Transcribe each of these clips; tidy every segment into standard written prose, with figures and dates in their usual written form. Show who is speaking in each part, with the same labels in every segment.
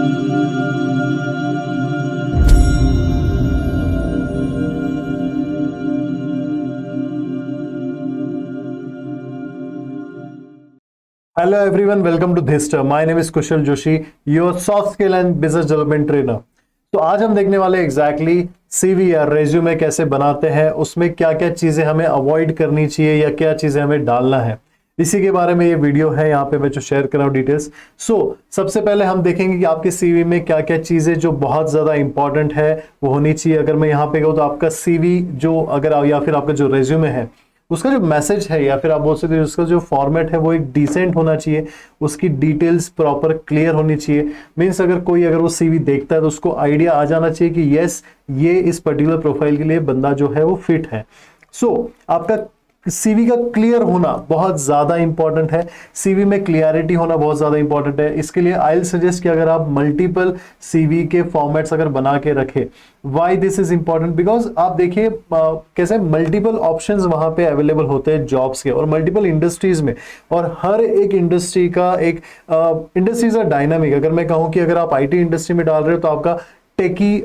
Speaker 1: Hello everyone, welcome to Dhista. My name is Kushal Joshi, your soft skill and business development trainer. तो आज हम देखने वाले exactly CV या resume कैसे बनाते हैं, उसमें क्या क्या चीजें हमें अवॉइड करनी चाहिए या क्या चीजें हमें डालना है, इसी के बारे में ये वीडियो है। यहाँ पे मैं जो शेयर कर रहा हूँ डिटेल्स। सबसे पहले हम देखेंगे कि आपके सीवी में क्या क्या चीजें जो बहुत ज्यादा इंपॉर्टेंट है वो होनी चाहिए। अगर मैं यहाँ पे कहूँ तो आपका सीवी जो अगर या फिर आपका जो रेज्यूमे है उसका जो मैसेज है या फिर आप बोल सकते हैं उसका जो फॉर्मेट है वो एक डिसेंट होना चाहिए, उसकी डिटेल्स प्रॉपर क्लियर होनी चाहिए। मींस अगर वो सीवी देखता है तो उसको आइडिया आ जाना चाहिए कि यस ये इस पर्टिकुलर प्रोफाइल के लिए बंदा जो है वो फिट है। आपका सीवी का क्लियर होना बहुत ज्यादा इंपॉर्टेंट है, सीवी में क्लियरिटी होना बहुत ज्यादा इंपॉर्टेंट है। इसके लिए आई विल सजेस्ट कि अगर आप मल्टीपल सीवी के फॉर्मेट्स अगर बना के रखें। Why this is important? Because आप देखिए कैसे मल्टीपल ऑप्शंस वहां पे अवेलेबल होते हैं जॉब्स के और मल्टीपल इंडस्ट्रीज में, और हर एक इंडस्ट्री का एक इंडस्ट्रीज आर डायनामिक। अगर मैं कहूँ कि अगर आप आईटी इंडस्ट्री में डाल रहे हो तो आपका टेकी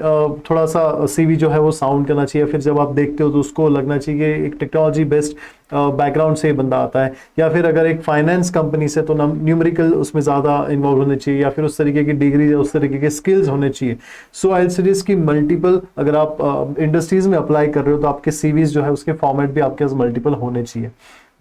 Speaker 1: थोड़ा सा सीवी जो है वो साउंड करना चाहिए। फिर जब आप देखते हो तो उसको लगना चाहिए कि एक टेक्नोलॉजी बेस्ड बैकग्राउंड से बंदा आता है, या फिर अगर एक फाइनेंस कंपनी से तो न्यूमेरिकल उसमें ज़्यादा इन्वॉल्व होने चाहिए, या फिर उस तरीके की डिग्री या उस तरीके के स्किल्स होने चाहिए। सो आई सजेस्ट कि मल्टीपल अगर आप इंडस्ट्रीज में अप्लाई कर रहे हो तो आपके सीवीज जो है उसके फॉर्मेट भी आपके पास मल्टीपल होने चाहिए।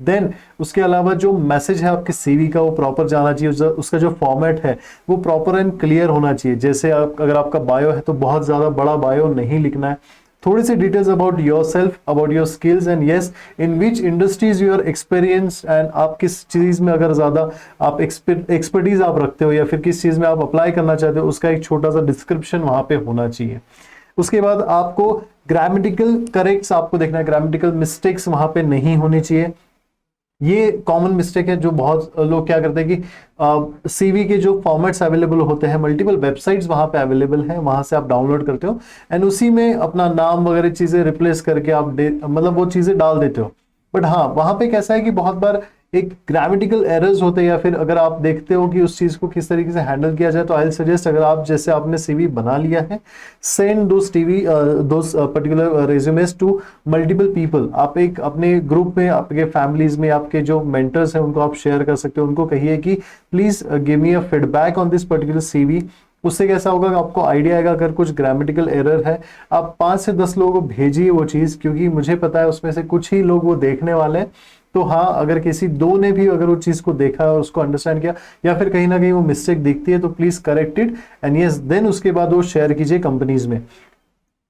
Speaker 1: देन उसके अलावा जो मैसेज है आपके सीवी का वो प्रॉपर जाना चाहिए, उसका जो फॉर्मेट है वो प्रॉपर एंड क्लियर होना चाहिए। जैसे अगर आपका बायो है तो बहुत ज़्यादा बड़ा बायो नहीं लिखना है, थोड़ी सी details about yourself, about your skills and yes in which industries your experience, and आप किस चीज़ में अगर ज़्यादा आप एक्सपर्टीज आप रखते हो या फिर किस चीज़ में आप अप्लाई करना चाहते हो उसका एक छोटा सा डिस्क्रिप्शन वहाँ पे होना चाहिए। उसके बाद आपको ग्रामेटिकल करेक्ट्स आपको देखना है, ग्रामेटिकल मिस्टेक्स वहाँ पे नहीं होनी चाहिए। ये कॉमन मिस्टेक है जो बहुत लोग क्या करते हैं कि सीवी के जो फॉर्मेट्स अवेलेबल होते हैं मल्टीपल वेबसाइट्स वहां पे अवेलेबल है, वहां से आप डाउनलोड करते हो एंड उसी में अपना नाम वगैरह चीजें रिप्लेस करके आप मतलब वो चीजें डाल देते हो। बट हाँ वहां पे कैसा है कि बहुत बार एक ग्रामेटिकल एरर्स होते हैं, या फिर अगर आप देखते हो कि उस चीज को किस तरीके से हैंडल किया जाए तो आई सजेस्ट अगर आप जैसे आपने सीवी बना लिया है send those particular resumes to multiple people. आप एक अपने ग्रुप में आपके फैमिलीज में आपके जो मेंटर्स हैं उनको आप शेयर कर सकते हो, उनको कहिए कि please give me a feedback on this particular CV. उससे कैसा होगा कि आपको आइडिया आएगा अगर कुछ ग्रामेटिकल एरर है आप 5 से 10 लोगों को भेजिए वो चीज, क्योंकि मुझे पता है उसमें से कुछ ही लोग वो देखने वाले हैं। तो हाँ अगर किसी दो ने भी अगर वो चीज को देखा और उसको अंडरस्टैंड किया या फिर कहीं ना कहीं वो मिस्टेक दिखती है तो please correct it and yes then उसके बाद वो शेयर कीजिए कंपनीज में।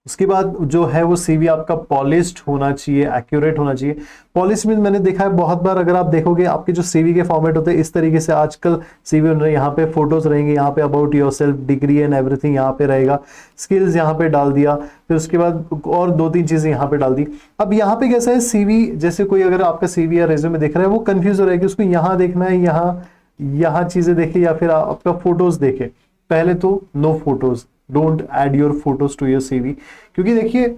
Speaker 1: उसके बाद जो है वो सीवी आपका पॉलिश्ड होना चाहिए, एक्यूरेट होना चाहिए। पॉलिश में मैंने देखा है बहुत बार अगर आप देखोगे आपके जो सीवी के फॉर्मेट होते हैं इस तरीके से आजकल सीवी बन रहे हैं, यहाँ पे फोटोज रहेंगे, यहाँ पे about yourself, degree and everything यहाँ पे रहेगा, स्किल्स यहाँ पे डाल दिया, फिर उसके बाद और 2-3 चीजें यहाँ पे डाल दी। अब यहाँ पे कैसा है सीवी, जैसे कोई अगर आपका सीवी या रेज्यूमे देख रहा है वो कंफ्यूज हो रहा है कि उसको यहाँ देखना है, यहाँ चीजें देखे या फिर आपका फोटोज देखे। पहले तो no photos, don't add your photos to your CV, क्योंकि देखिए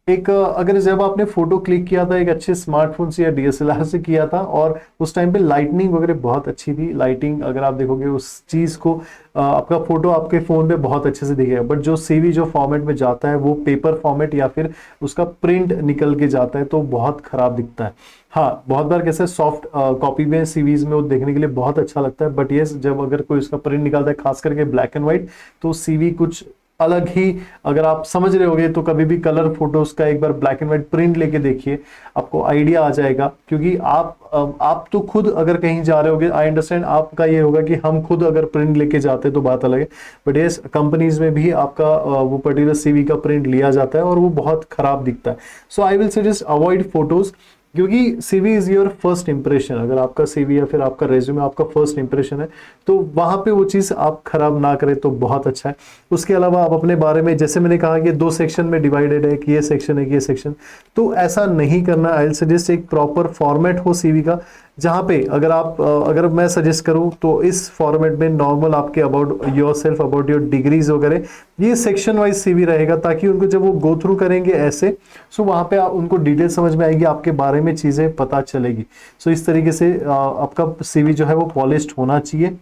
Speaker 1: एक अगर जब आपने फोटो क्लिक किया था एक अच्छे स्मार्टफोन से या डीएसएलआर से किया था और उस टाइम पे लाइटनिंग वगैरह बहुत अच्छी थी, लाइटिंग अगर आप देखोगे उस चीज को आपका फोटो आपके फोन पे बहुत अच्छे से दिखेगा। बट जो सीवी जो फॉर्मेट में जाता है वो पेपर फॉर्मेट या फिर उसका प्रिंट निकल के जाता है तो बहुत खराब दिखता है। हाँ बहुत बार कैसे सॉफ्ट कॉपी में सीवीज में वो देखने के लिए बहुत अच्छा लगता है, बट यस जब अगर कोई उसका प्रिंट निकलता है खास करके ब्लैक एंड व्हाइट तो सीवी कुछ अलग ही, अगर आप समझ रहे होगे तो कभी भी कलर फोटोज का एक बार ब्लैक एंड व्हाइट प्रिंट लेके देखिए, आपको आइडिया आ जाएगा। क्योंकि आप तो खुद अगर कहीं जा रहे होगे, आई अंडरस्टैंड आपका ये होगा कि हम खुद अगर प्रिंट लेके जाते तो बात अलग है, बट यस कंपनीज में भी आपका वो पर्टिकुलर सीवी का प्रिंट लिया जाता है और वो बहुत खराब दिखता है। So I will suggest avoid photos, क्योंकि CV is your first impression. अगर आपका सीवी या फिर आपका रेज्यूमे आपका फर्स्ट इंप्रेशन है तो वहां पे वो चीज आप खराब ना करें तो बहुत अच्छा है। उसके अलावा आप अपने बारे में, जैसे मैंने कहा कि 2 सेक्शन में डिवाइडेड है कि ये सेक्शन है कि ये सेक्शन, तो ऐसा नहीं करना। आई विल सजेस्ट एक प्रॉपर फॉर्मेट हो सीवी का, जहां पे अगर मैं सजेस्ट करूं तो इस फॉर्मेट में नॉर्मल आपके about yourself, about your degrees वगैरह ये सेक्शन वाइज सीवी रहेगा, ताकि उनको जब वो गो थ्रू करेंगे ऐसे सो वहां पे उनको डिटेल समझ में आएगी, आपके बारे में चीजें पता चलेगी। सो इस तरीके से आपका सीवी जो है वो पॉलिश्ड होना चाहिए।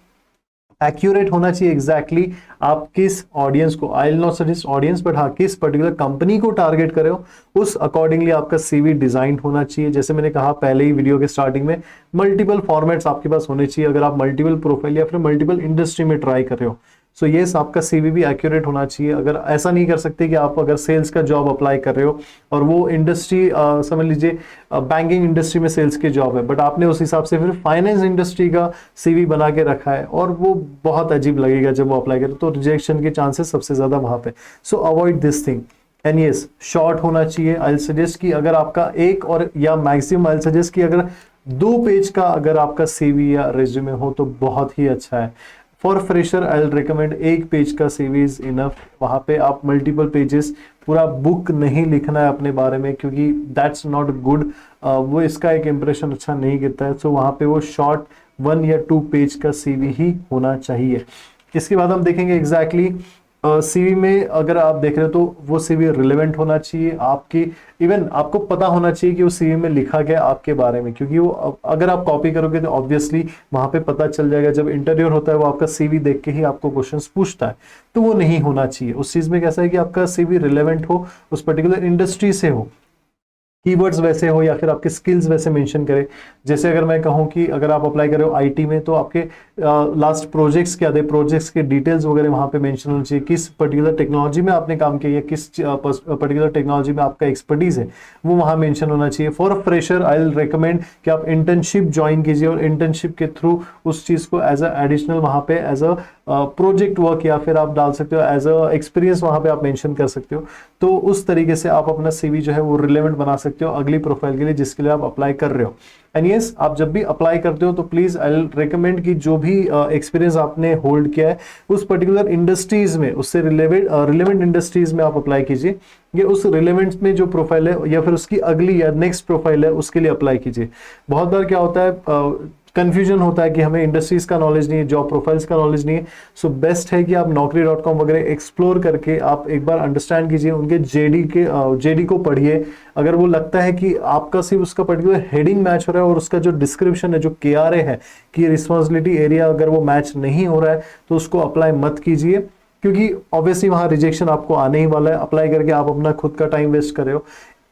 Speaker 1: एक्यूरेट होना चाहिए एग्जैक्टली आप किस ऑडियंस को, I will not suggest audience, but हाँ किस पर्टिकुलर कंपनी को टारगेट कर रहे हो उस अकॉर्डिंगली आपका सीवी डिजाइन होना चाहिए। जैसे मैंने कहा पहले ही वीडियो के स्टार्टिंग में, मल्टीपल फॉर्मेट्स आपके पास होने चाहिए अगर आप मल्टीपल प्रोफाइल या फिर मल्टीपल इंडस्ट्री में ट्राई कर रहे हो। सो येस, आपका सीवी भी एक्यूरेट होना चाहिए। अगर ऐसा नहीं कर सकते कि आप अगर सेल्स का जॉब अप्लाई कर रहे हो और वो इंडस्ट्री समझ लीजिए बैंकिंग इंडस्ट्री में सेल्स की जॉब है, बट आपने उस हिसाब से फिर फाइनेंस इंडस्ट्री का सीवी बना के रखा है और वो बहुत अजीब लगेगा जब वो अप्लाई करे, तो रिजेक्शन के चांसेस सबसे ज्यादा वहां पे। सो avoid this thing. And yes, short होना चाहिए। आई सजेस्ट कि अगर आपका एक और या मैक्सिमम आई सजेस्ट कि अगर 2 पेज का अगर आपका सीवी या रिज्यूमे हो तो बहुत ही अच्छा है। For fresher I will recommend 1 page का सीवी इज इनफ। वहां पे आप मल्टीपल पेजेस, पूरा बुक नहीं लिखना है अपने बारे में, क्योंकि दैट्स नॉट गुड, वो इसका एक इंप्रेशन अच्छा नहीं गिरता है। सो वहां पे वो शॉर्ट 1 या 2 पेज का सीवी ही होना चाहिए। इसके बाद हम देखेंगे एग्जैक्टली सीवी में अगर आप देख रहे हो तो वो सीवी रिलेवेंट होना चाहिए आपकी, इवन आपको पता होना चाहिए कि वो सीवी में लिखा गया आपके बारे में, क्योंकि वो अगर आप कॉपी करोगे तो ऑब्वियसली वहां पे पता चल जाएगा। जब इंटरव्यूअर होता है वो आपका सीवी देख के ही आपको क्वेश्चंस पूछता है, तो वो नहीं होना चाहिए। उस चीज में कैसा है कि आपका सीवी रिलेवेंट हो, उस पर्टिकुलर इंडस्ट्री से हो, कीवर्ड्स वैसे हो या फिर आपके स्किल्स वैसे मेंशन करें। जैसे अगर मैं कहूं कि अगर आप अप्लाई कर रहे हो आईटी में तो आपके लास्ट प्रोजेक्ट्स क्या थे, प्रोजेक्ट्स के डिटेल्स वगैरह वहां पे मेंशन होनी चाहिए। किस पर्टिकुलर टेक्नोलॉजी में आपने काम किया या किस पर्टिकुलर टेक्नोलॉजी में आपका एक्सपर्टीज है वो वहां मेंशन होना चाहिए। For fresher I will recommend कि आप इंटर्नशिप ज्वाइन कीजिए और इंटर्नशिप के थ्रू उस चीज को एज अ एडिशनल वहां पे एज अ प्रोजेक्ट वर्क या फिर आप डाल सकते हो एज अ एक्सपीरियंस, वहां पे आप मेंशन कर सकते हो। तो उस तरीके से आप अपना सीवी जो है वो रिलेवेंट बना सकते हो अगली प्रोफाइल के लिए जिसके लिए आप अप्लाई कर रहे हो। एंड यस, आप जब भी अप्लाई करते हो तो प्लीज आई विल रिकमेंड कि जो भी एक्सपीरियंस आपने होल्ड किया है उस पर्टिकुलर इंडस्ट्रीज में, उससे रिलेवेंट इंडस्ट्रीज में आप अप्लाई कीजिए। ये उस रिलेवेंट में जो प्रोफाइल है या फिर उसकी अगली या नेक्स्ट प्रोफाइल है उसके लिए अप्लाई कीजिए। बहुत बार क्या होता है, कंफ्यूजन होता है कि हमें इंडस्ट्रीज का नॉलेज नहीं है, जॉब प्रोफाइल्स का नॉलेज नहीं है। सो बेस्ट है कि आप naukri.com वगैरह एक्सप्लोर करके आप एक बार अंडरस्टैंड कीजिए, उनके जेडी को पढ़िए। अगर वो लगता है कि आपका सिर्फ उसका पर्टिकुलर हेडिंग मैच हो रहा है और उसका जो डिस्क्रिप्शन है, जो KRA है कि रिस्पॉन्सिबिलिटी एरिया, अगर वो मैच नहीं हो रहा है तो उसको अप्लाई मत कीजिए, क्योंकि ऑब्वियसली वहां रिजेक्शन आपको आने ही वाला है। अप्लाई करके आप अपना खुद का टाइम वेस्ट कर रहे हो।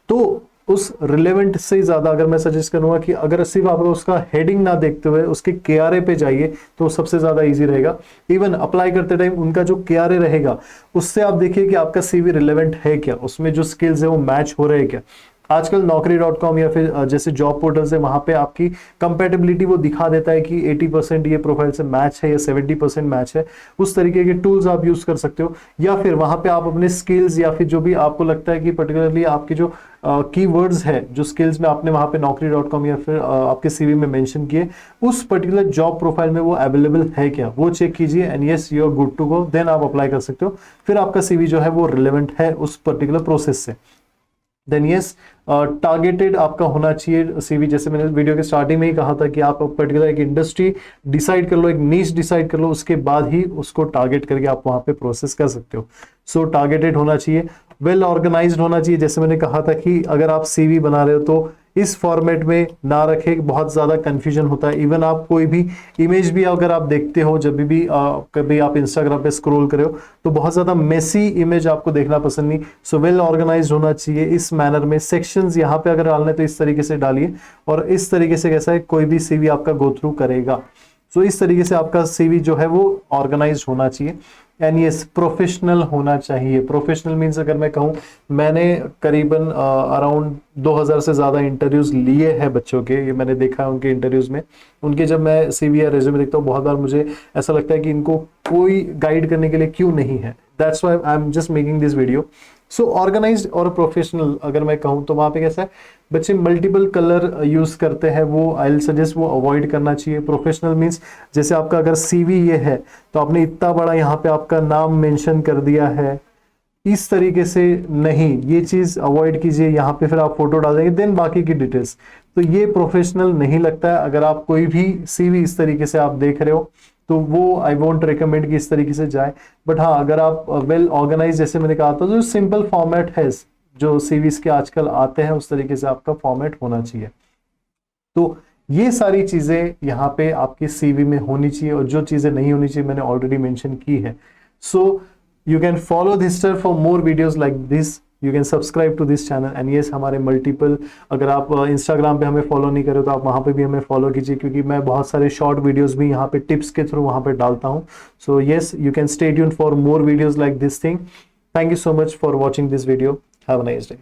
Speaker 1: तो उस रिलेवेंट से ज्यादा अगर मैं सजेस्ट करूंगा कि अगर सिर्फ आप उसका हेडिंग ना देखते हुए उसके KRA पे जाइए तो सबसे ज्यादा इजी रहेगा। इवन अप्लाई करते टाइम उनका जो KRA रहेगा उससे आप देखिए कि आपका सीवी रिलेवेंट है क्या, उसमें जो स्किल्स है वो मैच हो रहे हैं क्या। आजकल naukri.com या फिर जैसे जॉब पोर्टल्स है वहां पे आपकी कंपेटेबिलिटी वो दिखा देता है कि 80% ये प्रोफाइल से मैच है या 70% मैच है। उस तरीके के टूल्स आप यूज कर सकते हो, या फिर वहां पे आप अपने स्किल्स या फिर जो भी आपको लगता है कि पर्टिकुलरली आपकी जो कीवर्ड्स है, जो स्किल्स में आपने वहां पे naukri.com या फिर आपके सीवी में मेंशन किए, उस पर्टिकुलर जॉब प्रोफाइल में वो अवेलेबल है क्या, वो चेक कीजिए। And yes, you are good to go, then आप अप्लाई कर सकते हो। फिर आपका सीवी जो है वो रिलेवेंट है उस पर्टिकुलर प्रोसेस से। देन यस, टारगेटेड आपका होना चाहिए सीवी। जैसे मैंने वीडियो के स्टार्टिंग में ही कहा था कि आप पर्टिकुलर एक इंडस्ट्री डिसाइड कर लो, एक नीश डिसाइड कर लो, उसके बाद ही उसको टारगेट करके आप वहां पे प्रोसेस कर सकते हो। सो टारगेटेड होना चाहिए, वेल ऑर्गेनाइज्ड होना चाहिए। जैसे मैंने कहा था कि अगर आप सीवी बना रहे हो तो इस फॉर्मेट में ना रखें, बहुत ज्यादा कंफ्यूजन होता है। इवन आप कोई भी इमेज भी अगर आप देखते हो, जब भी कभी आप इंस्टाग्राम पे स्क्रॉल करे हो तो बहुत ज्यादा मेसी इमेज आपको देखना पसंद नहीं। सो वेल ऑर्गेनाइज्ड होना चाहिए इस मैनर में। सेक्शंस यहाँ पे अगर डालना है तो इस तरीके से डालिए, और इस तरीके से कैसा है कोई भी सीवी आपका गो थ्रू करेगा। सो इस तरीके से आपका सीवी जो है वो ऑर्गेनाइज्ड होना चाहिए। एंड यस, प्रोफेशनल होना चाहिए। प्रोफेशनल मीन्स अगर मैं कहूँ, मैंने करीबन अराउंड 2000 से ज्यादा इंटरव्यूज लिए हैं बच्चों के, ये मैंने देखा है उनके इंटरव्यूज में। उनके जब मैं सीवी या रेज्यूमे देखता हूँ बहुत बार मुझे ऐसा लगता है कि इनको कोई गाइड करने के लिए क्यों नहीं है। That's why I am just making this video. So organised और प्रोफेशनल अगर मैं कहूँ तो वहां पे कैसा है, बच्चे मल्टीपल कलर यूज करते हैं, वो आई विल सजेस्ट वो अवॉइड करना चाहिए। प्रोफेशनल मींस जैसे आपका अगर सीवी ये है तो आपने इतना बड़ा यहाँ पे आपका नाम मेंशन कर दिया है, इस तरीके से नहीं, ये चीज अवॉइड कीजिए। यहाँ पे फिर आप फोटो डाल देंगे, देन बाकी की डिटेल्स, तो ये प्रोफेशनल नहीं लगता है। अगर आप कोई भी सीवी इस तरीके से आप देख रहे हो तो वो आई वोंट रिकमेंड कि इस तरीके से जाए। बट हाँ, अगर आप वेल ऑर्गेनाइज, जैसे मैंने कहा था, जो सिंपल फॉर्मेट है जो सीवीज के आजकल आते हैं उस तरीके से आपका फॉर्मेट होना चाहिए। तो ये सारी चीजें यहाँ पे आपके सीवी में होनी चाहिए, और जो चीजें नहीं होनी चाहिए मैंने ऑलरेडी मेंशन की है। सो यू कैन फॉलो धिस्टर for more videos like this, you can subscribe to this channel and yes हमारे मल्टीपल, अगर आप इंस्टाग्राम पे हमें फॉलो नहीं करो तो आप वहाँ पे भी हमें फॉलो कीजिए, क्योंकि मैं बहुत सारे शॉर्ट वीडियोस भी यहाँ पे टिप्स के थ्रू वहाँ पे डालता हूँ। So yes, you can stay tuned for more videos like this thing. Thank you so much for watching this video. Have a nice day.